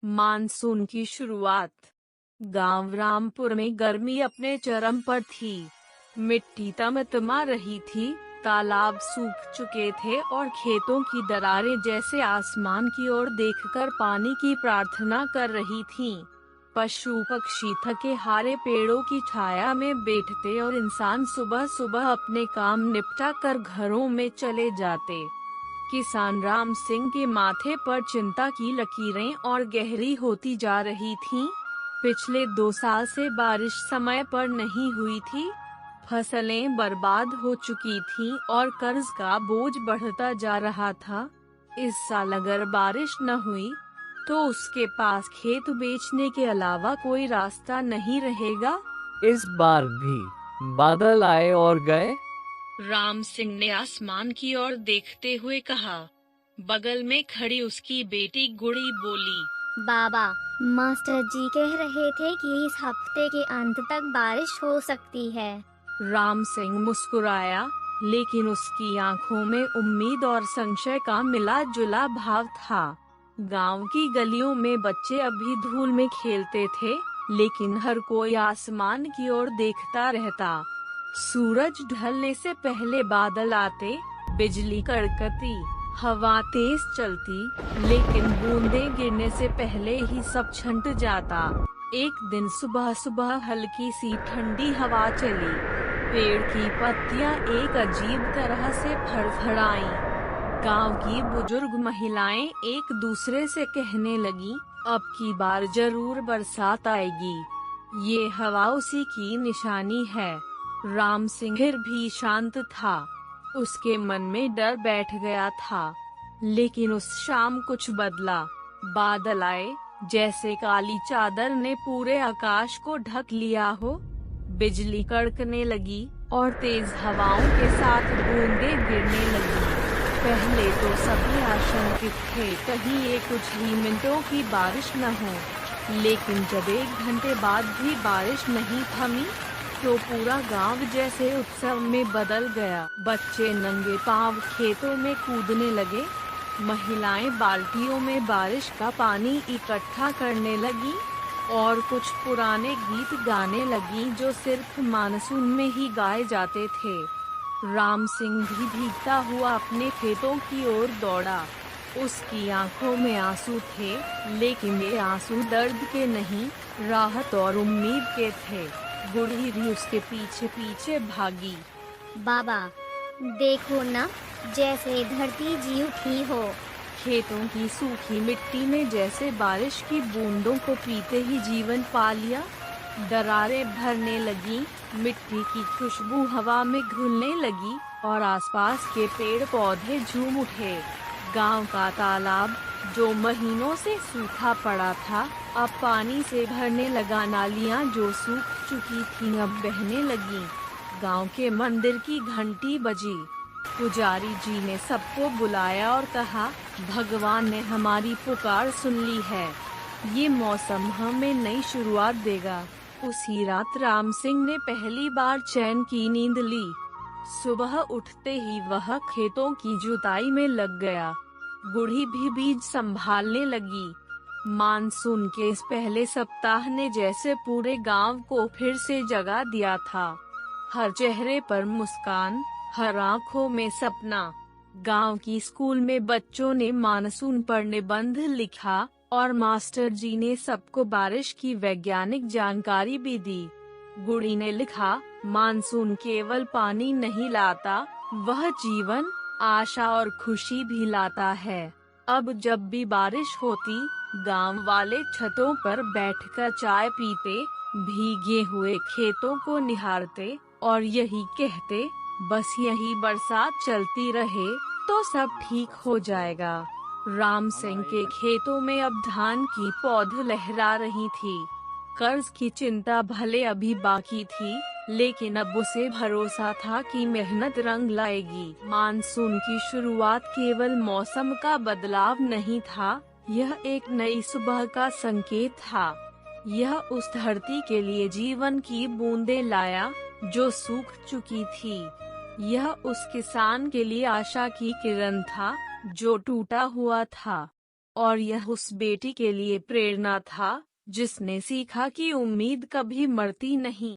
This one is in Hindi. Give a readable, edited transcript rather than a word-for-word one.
मानसून की शुरुआत। गांव रामपुर में गर्मी अपने चरम पर थी। मिट्टी तमतमा रही थी, तालाब सूख चुके थे और खेतों की दरारें जैसे आसमान की ओर देखकर पानी की प्रार्थना कर रही थीं। पशु पक्षी थके हारे पेड़ों की छाया में बैठते और इंसान सुबह सुबह अपने काम निपटा कर घरों में चले जाते। किसान राम सिंह के माथे पर चिंता की लकीरें और गहरी होती जा रही थीं। पिछले 2 साल से बारिश समय पर नहीं हुई थी। फसलें बर्बाद हो चुकी थीं और कर्ज का बोझ बढ़ता जा रहा था। इस साल अगर बारिश न हुई तो उसके पास खेत बेचने के अलावा कोई रास्ता नहीं रहेगा। इस बार भी बादल आए और गए। राम सिंह ने आसमान की ओर देखते हुए कहा। बगल में खड़ी उसकी बेटी गुड़ी बोली, बाबा, मास्टर जी कह रहे थे कि इस हफ्ते के अंत तक बारिश हो सकती है। राम सिंह मुस्कुराया, लेकिन उसकी आंखों में उम्मीद और संशय का मिला जुला भाव था। गांव की गलियों में बच्चे अभी धूल में खेलते थे, लेकिन हर कोई आसमान की ओर देखता रहता। सूरज ढलने से पहले बादल आते, बिजली कड़कती, हवा तेज चलती, लेकिन बूंदें गिरने से पहले ही सब छंट जाता। एक दिन सुबह सुबह हल्की सी ठंडी हवा चली। पेड़ की पत्तियां एक अजीब तरह से फड़फड़ाईं। गांव की बुजुर्ग महिलाएं एक दूसरे से कहने लगी, अब की बार जरूर बरसात आएगी। ये हवा उसी की निशानी है। राम सिंह फिर भी शांत था। उसके मन में डर बैठ गया था। लेकिन उस शाम कुछ बदला। बादल आए, जैसे काली चादर ने पूरे आकाश को ढक लिया हो। बिजली कड़कने लगी और तेज हवाओं के साथ बूंदें गिरने लगी। पहले तो सभी आशंकित थे कहीं ये कुछ ही मिनटों की बारिश न हो, लेकिन जब 1 घंटे बाद भी बारिश नहीं थमी तो पूरा गांव जैसे उत्सव में बदल गया। बच्चे नंगे पांव खेतों में कूदने लगे। महिलाएं बाल्टियों में बारिश का पानी इकट्ठा करने लगी और कुछ पुराने गीत गाने लगी जो सिर्फ मानसून में ही गाए जाते थे। राम सिंह भी भीगता हुआ अपने खेतों की ओर दौड़ा। उसकी आंखों में आंसू थे, लेकिन ये आंसू दर्द के नहीं, राहत और उम्मीद के थे। गुड़ी भी उसके पीछे पीछे भागी। बाबा, देखो ना, जैसे धरती जी उठी हो। खेतों की सूखी मिट्टी में जैसे बारिश की बूंदों को पीते ही जीवन पा लिया। दरारें भरने लगी, मिट्टी की खुशबू हवा में घुलने लगी और आसपास के पेड़ पौधे झूम उठे। गांव का तालाब, जो महीनों से सूखा पड़ा था, अब पानी से भरने लगा। नालियां जो सूख चुकी थीं अब बहने लगी। गांव के मंदिर की घंटी बजी। पुजारी जी ने सबको बुलाया और कहा, भगवान ने हमारी पुकार सुन ली है। ये मौसम हमें नई शुरुआत देगा। उसी रात राम सिंह ने पहली बार चैन की नींद ली। सुबह उठते ही वह खेतों की जुताई में लग गया। गुड़ी भी बीज संभालने लगी। मानसून के इस पहले सप्ताह ने जैसे पूरे गांव को फिर से जगा दिया था। हर चेहरे पर मुस्कान, हर आंखों में सपना। गांव की स्कूल में बच्चों ने मानसून पर निबंध लिखा और मास्टर जी ने सबको बारिश की वैज्ञानिक जानकारी भी दी। गुड़ी ने लिखा, मानसून केवल पानी नहीं लाता, वह जीवन, आशा और खुशी भी लाता है। अब जब भी बारिश होती, गांव वाले छतों पर बैठकर चाय पीते, भीगे हुए खेतों को निहारते और यही कहते, बस यही बरसात चलती रहे तो सब ठीक हो जाएगा। राम सिंह के खेतों में अब धान की पौध लहरा रही थी। कर्ज की चिंता भले अभी बाकी थी, लेकिन अब उसे भरोसा था कि मेहनत रंग लाएगी। मानसून की शुरुआत केवल मौसम का बदलाव नहीं था, यह एक नई सुबह का संकेत था। यह उस धरती के लिए जीवन की बूंदें लाया जो सूख चुकी थी। यह उस किसान के लिए आशा की किरण था जो टूटा हुआ था। और यह उस बेटी के लिए प्रेरणा था जिसने सीखा कि उम्मीद कभी मरती नहीं।